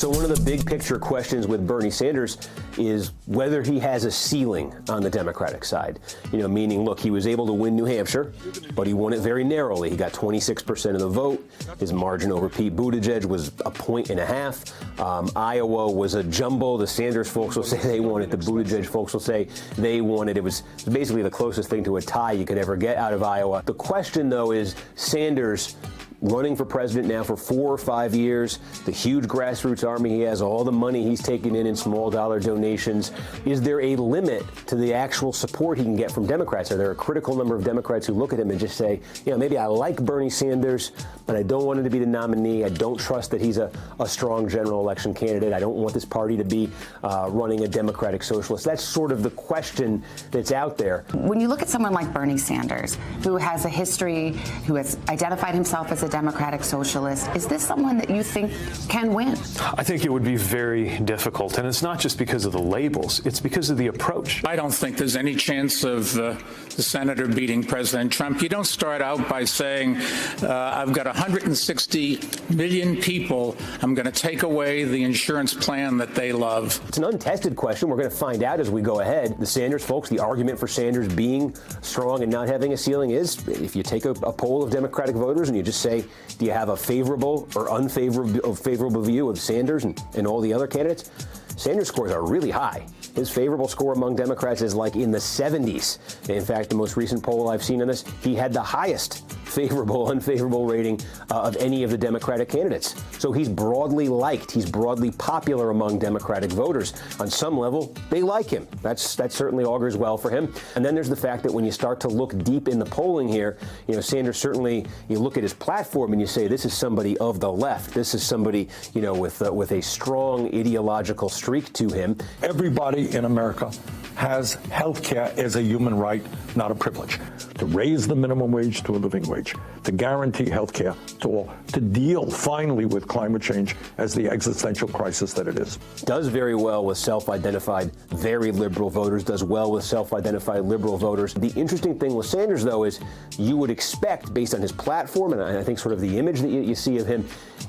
So one of the big picture questions with Bernie Sanders is whether he has a ceiling on the Democratic side. Meaning, look, he was able to win New Hampshire, but he won it very narrowly. He got 26% of the vote. His margin over Pete Buttigieg was a 1.5. Iowa was a jumble. The Sanders folks will say they won it. The Buttigieg folks will say they won it. It was basically the closest thing to a tie you could ever get out of Iowa. The question, though, is Sanders running for president now for 4 or 5 years, the huge grassroots army he has, all the money he's taken in small dollar donations. Is there a limit to the actual support he can get from Democrats? Are there a critical number of Democrats who look at him and just say, maybe I like Bernie Sanders, but I don't want him to be the nominee. I don't trust that he's a strong general election candidate. I don't want this party to be running a Democratic socialist. That's sort of the question that's out there. When you look at someone like Bernie Sanders, who has a history, who has identified himself as a Democratic socialist, is this someone that you think can win? I think it would be very difficult, and it's not just because of the labels, it's because of the approach. I don't think there's any chance of the senator beating President Trump. You don't start out by saying, I've got 160 million people, I'm going to take away the insurance plan that they love. It's an untested question. We're going to find out as we go ahead. The Sanders folks, the argument for Sanders being strong and not having a ceiling is, if you take a poll of Democratic voters and you just say, do you have a favorable or unfavorable view of Sanders and all the other candidates? Sanders' scores are really high. His favorable score among Democrats is like in the 70s. In fact, the most recent poll I've seen on this, he had the highest favorable, unfavorable rating of any of the Democratic candidates. So he's broadly liked. He's broadly popular among Democratic voters. On some level, they like him. That certainly augurs well for him. And then there's the fact that when you start to look deep in the polling here, Sanders certainly, you look at his platform and you say, this is somebody of the left. This is somebody, with a strong ideological streak to him. Everybody in America has health care as a human right, not a privilege. To raise the minimum wage to a living wage, to guarantee health care to all, to deal finally with climate change as the existential crisis that it is. Does very well with self-identified, very liberal voters, does well with self-identified liberal voters. The interesting thing with Sanders, though, is you would expect, based on his platform, and I think sort of the image that you see of him,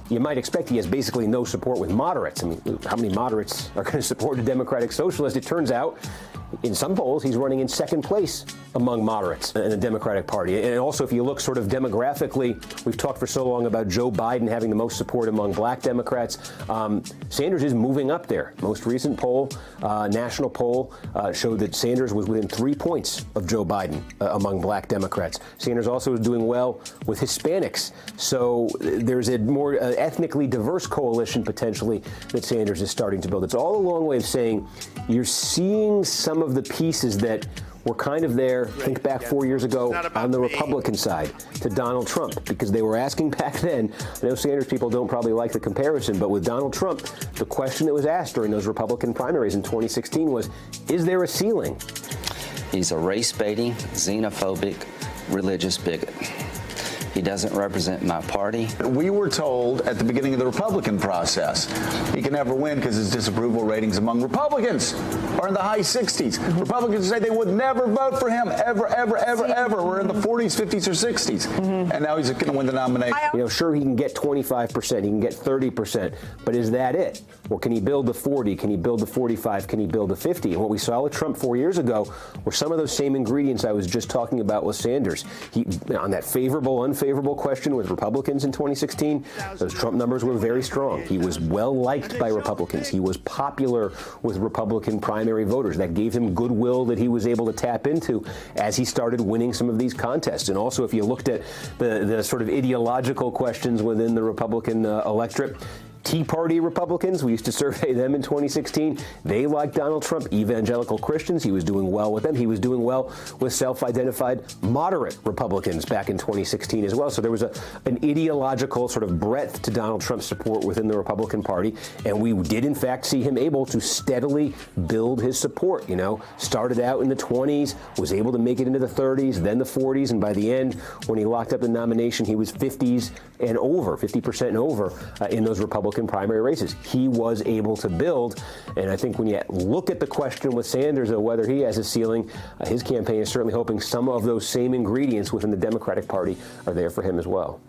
you might expect he has basically no support with moderates. I mean, how many moderates are going to support a Democratic socialist? It turns out, in some polls, he's running in second place among moderates in the Democratic Party. And also, if you look sort of demographically, we've talked for so long about Joe Biden having the most support among black Democrats. Sanders is moving up there. Most recent poll, national poll, showed that Sanders was within 3 points of Joe Biden among black Democrats. Sanders also is doing well with Hispanics. So there's a more ethnically diverse coalition, potentially, that Sanders is starting to build. It's all a long way of saying you're seeing some of the pieces that were kind of there, think back 4 years ago, on the Republican side to Donald Trump, because they were asking back then, I know Sanders people don't probably like the comparison, but with Donald Trump, the question that was asked during those Republican primaries in 2016 was, is there a ceiling? He's a race-baiting, xenophobic, religious bigot. He doesn't represent my party. We were told at the beginning of the Republican process he can never win because his disapproval ratings among Republicans are in the high 60s. Republicans say they would never vote for him, ever, ever, ever, ever. We're in the 40s, 50s, or 60s. And now he's going to win the nomination. Sure, he can get 25%, he can get 30%, but is that it? Or can he build the 40? Can he build the 45? Can he build the 50? And what we saw with Trump 4 years ago were some of those same ingredients I was just talking about with Sanders. He, on that favorable, unfavorable question with Republicans in 2016, those Trump numbers were very strong. He was well liked by Republicans. He was popular with Republican primary voters. That gave him goodwill that he was able to tap into as he started winning some of these contests. And also, if you looked at the sort of ideological questions within the Republican electorate, Tea Party Republicans, we used to survey them in 2016. They liked Donald Trump. Evangelical Christians, he was doing well with them. He was doing well with self-identified moderate Republicans back in 2016 as well. So there was an ideological sort of breadth to Donald Trump's support within the Republican Party. And we did, in fact, see him able to steadily build his support. Started out in the 20s, was able to make it into the 30s, then the 40s. And by the end, when he locked up the nomination, he was 50s and over, 50% and over in those Republican primary races. He was able to build, and I think when you look at the question with Sanders of whether he has a ceiling, his campaign is certainly hoping some of those same ingredients within the Democratic Party are there for him as well.